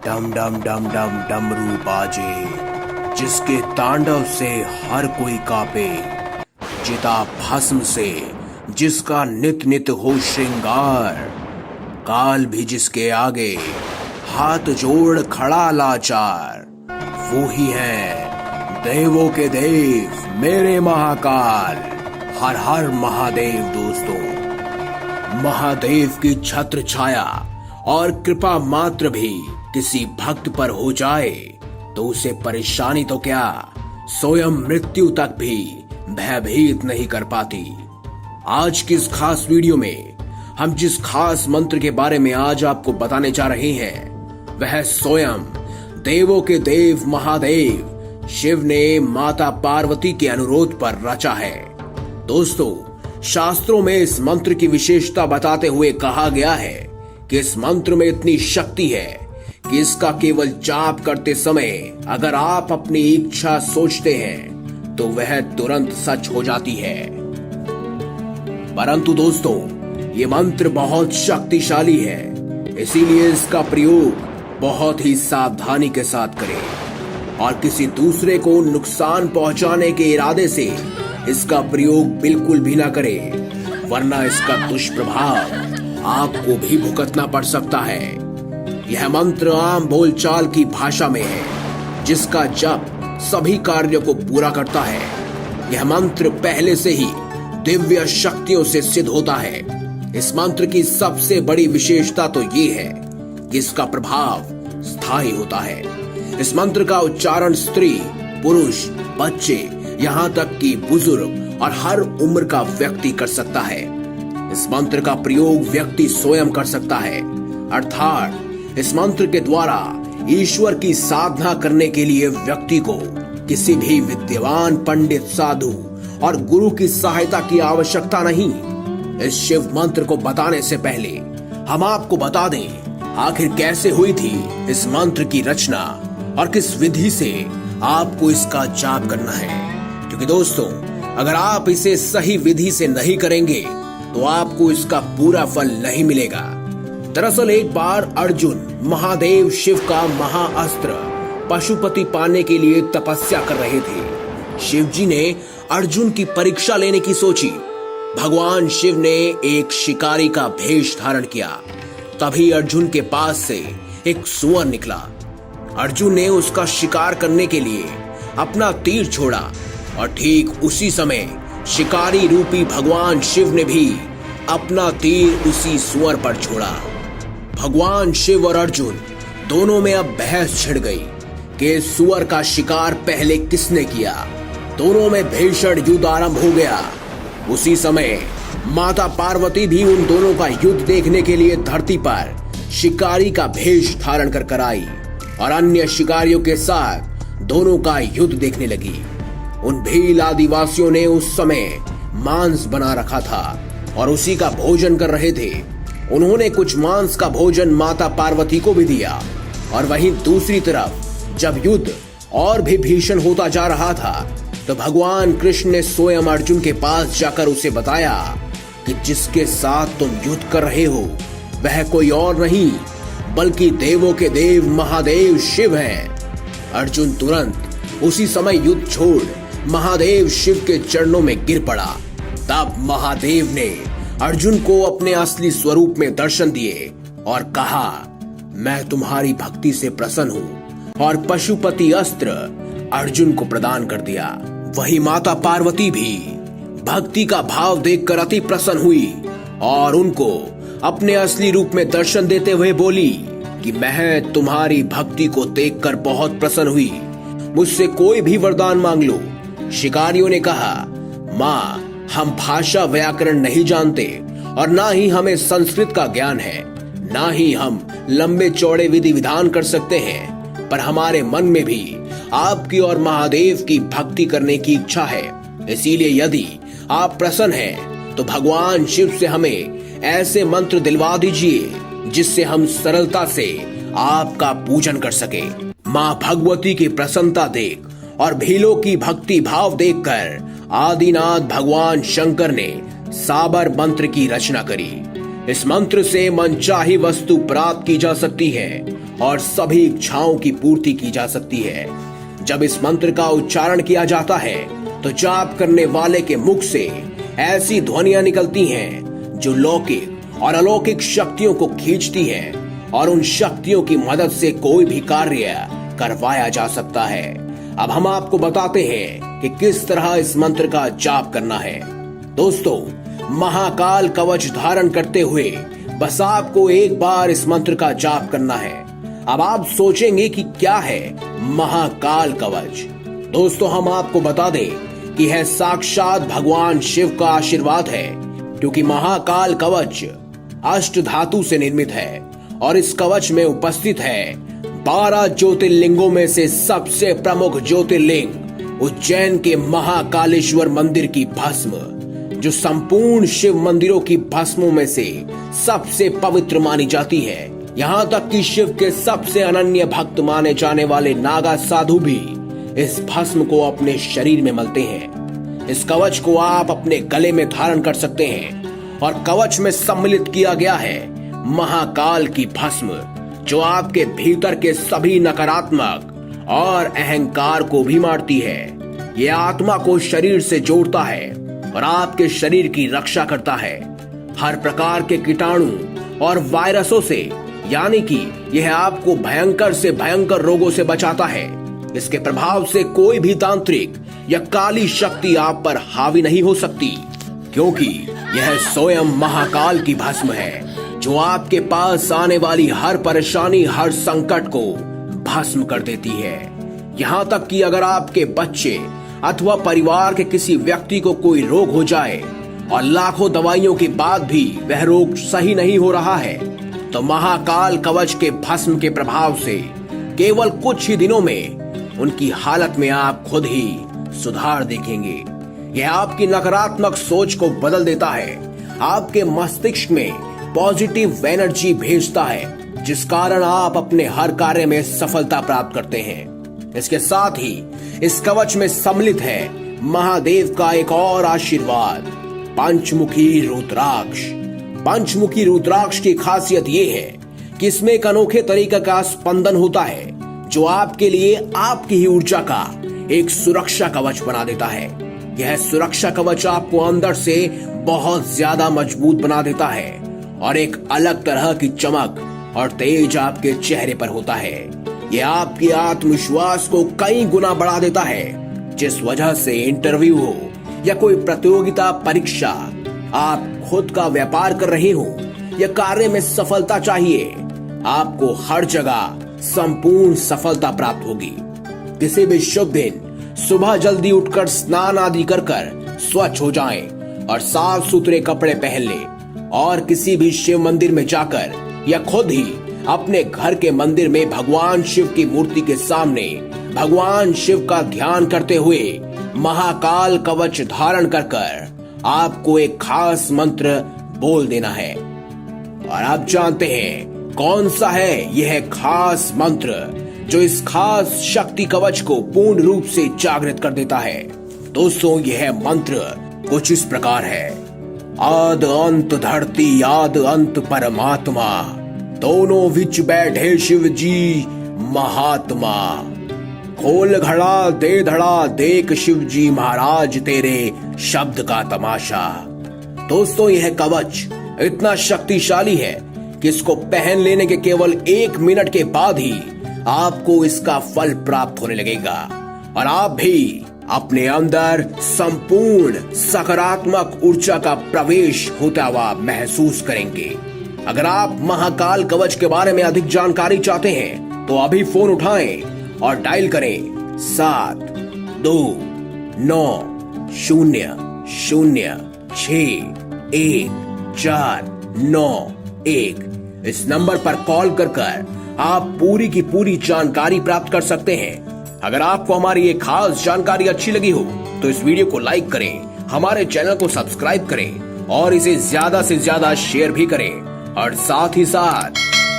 डम डम डम डम डमरू बाजे, जिसके तांडव से हर कोई कांपे। चिता भस्म से जिसका नित नित हो श्रृंगार। काल भी जिसके आगे हाथ जोड़ खड़ा लाचार। वो ही है देवों के देव मेरे महाकाल। हर हर महादेव दोस्तों। महादेव की छत्र छाया और कृपा मात्र भी किसी भक्त पर हो जाए तो उसे परेशानी तो क्या, स्वयं मृत्यु तक भी भयभीत नहीं कर पाती। आज की इस खास वीडियो में हम जिस खास मंत्र के बारे में आज आपको बताने जा रहे हैं वह स्वयं देवों के देव महादेव शिव ने माता पार्वती के अनुरोध पर रचा है। दोस्तों, शास्त्रों में इस मंत्र की विशेषता बताते हुए कहा गया है कि इस मंत्र में इतनी शक्ति है कि इसका केवल जाप करते समय अगर आप अपनी इच्छा सोचते हैं तो वह तुरंत सच हो जाती है। परंतु दोस्तों, ये मंत्र बहुत शक्तिशाली है, इसीलिए इसका प्रयोग बहुत ही सावधानी के साथ करें और किसी दूसरे को नुकसान पहुंचाने के इरादे से इसका प्रयोग बिल्कुल भी ना करें, वरना इसका दुष्प्रभाव आपको भी भुगतना पड़ सकता है। यह मंत्र आम बोलचाल की भाषा में है, जिसका जप सभी कार्यों को पूरा करता है। यह मंत्र पहले से ही दिव्य शक्तियों से सिद्ध होता है। इस मंत्र की सबसे बड़ी विशेषता तो ये है कि इसका प्रभाव स्थायी होता है। इस मंत्र का उच्चारण स्त्री, पुरुष, बच्चे, यहाँ तक कि बुजुर्ग और हर उम्र का व्यक्ति कर सकता है। इस मंत्र का प्रयोग व्यक्ति स्वयं कर सकता है, अर्थात इस मंत्र के द्वारा ईश्वर की साधना करने के लिए व्यक्ति को किसी भी विद्वान पंडित, साधु और गुरु की सहायता की आवश्यकता नहीं। इस शिव मंत्र को बताने से पहले हम आपको बता दें आखिर कैसे हुई थी इस मंत्र की रचना और किस विधि से आपको इसका जाप करना है। क्योंकि दोस्तों, अगर आप इसे सही विधि से नहीं करेंगे तो आपको इसका पूरा फल नहीं मिलेगा। दरअसल एक बार अर्जुन महादेव शिव का महाअस्त्र पशुपति पाने के लिए तपस्या कर रहे थे। शिव जी ने अर्जुन की परीक्षा लेने की सोची। भगवान शिव ने एक शिकारी का भेष धारण किया। तभी अर्जुन के पास से एक सूअर निकला। अर्जुन ने उसका शिकार करने के लिए अपना तीर छोड़ा और ठीक उसी समय शिकारी रूपी भगवान शिव ने भी अपना तीर उसी सूअर पर छोड़ा। भगवान शिव और अर्जुन दोनों में अब बहस छिड़ गई कि सूअर का शिकार पहले किसने किया। दोनों में भीषण युद्ध आरंभ हो गया। उसी समय माता पार्वती भी उन दोनों का युद्ध देखने के लिए धरती पर शिकारी का भेष धारण कर आई और अन्य शिकारियों के साथ दोनों का युद्ध देखने लगी। उन भील आदिवासियों ने उस समय मांस बना रखा था और उसी का भोजन कर रहे थे। उन्होंने कुछ मांस का भोजन माता पार्वती को भी दिया और वहीं दूसरी तरफ जब युद्ध और भी भीषण होता जा रहा था तो भगवान कृष्ण ने स्वयं अर्जुन के पास जाकर उसे बताया कि जिसके साथ तुम युद्ध कर रहे हो वह कोई और नहीं बल्कि देवों के देव महादेव शिव हैं। अर्जुन तुरंत उसी समय युद्ध छोड़ महादेव शिव के चरणों में गिर पड़ा। तब महादेव ने अर्जुन को अपने असली स्वरूप में दर्शन दिए और कहा, मैं तुम्हारी भक्ति से प्रसन्न हूँ, और पशुपति अस्त्र अर्जुन को प्रदान कर दिया। वही माता पार्वती भी भक्ति का भाव देखकर अति प्रसन्न हुई और उनको अपने असली रूप में दर्शन देते हुए बोली कि मैं तुम्हारी भक्ति को देखकर बहुत प्रसन्न हुई, मुझसे कोई भी वरदान मांग लो। शिकारियों ने कहा, माँ, हम भाषा व्याकरण नहीं जानते और ना ही हमें संस्कृत का ज्ञान है, ना ही हम लंबे चौड़े विधि विधान कर सकते हैं, पर हमारे मन में भी आपकी और महादेव की भक्ति करने की इच्छा है। इसीलिए यदि आप प्रसन्न हैं तो भगवान शिव से हमें ऐसे मंत्र दिलवा दीजिए जिससे हम सरलता से आपका पूजन कर सके। माँ भगवती की प्रसन्नता देख और भीलों की भक्ति भाव देखकर आदिनाथ भगवान शंकर ने साबर मंत्र की रचना करी। इस मंत्र से मनचाही वस्तु प्राप्त की जा सकती है और सभी इच्छाओं की पूर्ति की जा सकती है। जब इस मंत्र का उच्चारण किया जाता है तो जाप करने वाले के मुख से ऐसी ध्वनियां निकलती हैं जो लौकिक और अलौकिक शक्तियों को खींचती हैं और उन शक्तियों की मदद से कोई भी कार्य करवाया जा सकता है। अब हम आपको बताते हैं कि किस तरह इस मंत्र का जाप करना है। दोस्तों, महाकाल कवच धारण करते हुए बस आपको एक बार इस मंत्र का जाप करना है। अब आप सोचेंगे कि क्या है महाकाल कवच। दोस्तों, हम आपको बता दें कि यह साक्षात भगवान शिव का आशीर्वाद है, क्योंकि महाकाल कवच अष्ट धातु से निर्मित है और इस कवच में उपस्थित है 12 ज्योतिर्लिंगों में से सबसे प्रमुख ज्योतिर्लिंग उज्जैन के महाकालेश्वर मंदिर की भस्म, जो संपूर्ण शिव मंदिरों की भस्मों में से सबसे पवित्र मानी जाती है। यहाँ तक कि शिव के सबसे अनन्य भक्त माने जाने वाले नागा साधु भी इस भस्म को अपने शरीर में मलते हैं। इस कवच को आप अपने गले में धारण कर सकते हैं और कवच में सम्मिलित किया गया है महाकाल की भस्म, जो आपके भीतर के सभी नकारात्मक और अहंकार को भी मारती है। ये आत्मा को शरीर से जोड़ता है और आपके शरीर की रक्षा करता है हर प्रकार के कीटाणु और वायरसों से, यानी कि यह आपको भयंकर से भयंकर रोगों से बचाता है। इसके प्रभाव से कोई भी तांत्रिक या काली शक्ति आप पर हावी नहीं हो सकती, क्योंकि यह स्वयं महाकाल की भस्म है, जो आपके पास आने वाली हर परेशानी, हर संकट को भस्म कर देती है। यहाँ तक कि अगर आपके बच्चे अथवा परिवार के किसी व्यक्ति को कोई रोग हो जाए और लाखों दवाइयों के बाद भी वह रोग सही नहीं हो रहा है, तो महाकाल कवच के भस्म के प्रभाव से केवल कुछ ही दिनों में उनकी हालत में आप खुद ही सुधार देखेंगे। यह आपकी नकारात्मक सोच को बदल देता है, आपके मस्तिष्क में पॉजिटिव एनर्जी भेजता है, जिस कारण आप अपने हर कार्य में सफलता प्राप्त करते हैं। इसके साथ ही इस कवच में सम्मिलित है महादेव का एक और आशीर्वाद, पंचमुखी रुद्राक्ष। पंचमुखी रुद्राक्ष की खासियत ये है कि इसमें एक अनोखे तरीके का स्पंदन होता है, जो आपके लिए आपकी ही ऊर्जा का एक सुरक्षा कवच बना देता है। यह सुरक्षा कवच आपको अंदर से बहुत ज्यादा मजबूत बना देता है और एक अलग तरह की चमक और तेज आपके चेहरे पर होता है। यह आपके आत्मविश्वास को कई गुना बढ़ा देता है, जिस वजह से इंटरव्यू हो या कोई प्रतियोगिता परीक्षा, आप खुद का व्यापार कर रहे हो या कार्य में सफलता चाहिए, आपको हर जगह संपूर्ण सफलता प्राप्त होगी। किसी भी शुभ दिन सुबह जल्दी उठकर स्नान आदि कर स्वच्छ हो जाएं और साफ सुथरे कपड़े पहन लें और किसी भी शिव मंदिर में जाकर या खुद ही अपने घर के मंदिर में भगवान शिव की मूर्ति के सामने भगवान शिव का ध्यान करते हुए महाकाल कवच धारण कर आपको एक खास मंत्र बोल देना है। और आप जानते हैं कौन सा है यह खास मंत्र, जो इस खास शक्ति कवच को पूर्ण रूप से जागृत कर देता है। दोस्तों, यह मंत्र कुछ इस प्रकार है। आद अंत धरती आद अंत परमात्मा, दोनों विच बैठे शिव जी महात्मा। खोल घड़ा दे धड़ा देख शिव जी महाराज तेरे शब्द का तमाशा। दोस्तों, यह कवच इतना शक्तिशाली है कि इसको पहन लेने के केवल 1 मिनट के बाद ही आपको इसका फल प्राप्त होने लगेगा और आप भी अपने अंदर संपूर्ण सकारात्मक ऊर्जा का प्रवेश होता हुआ महसूस करेंगे। अगर आप महाकाल कवच के बारे में अधिक जानकारी चाहते हैं तो अभी फोन उठाएं और डायल करें 7290061491। इस नंबर पर कॉल कर आप पूरी की पूरी जानकारी प्राप्त कर सकते हैं। अगर आपको हमारी ये खास जानकारी अच्छी लगी हो तो इस वीडियो को लाइक करें, हमारे चैनल को सब्सक्राइब करें और इसे ज्यादा से ज्यादा शेयर भी करें और साथ ही साथ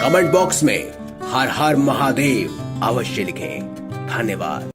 कमेंट बॉक्स में हर हर महादेव अवश्य लिखें। धन्यवाद।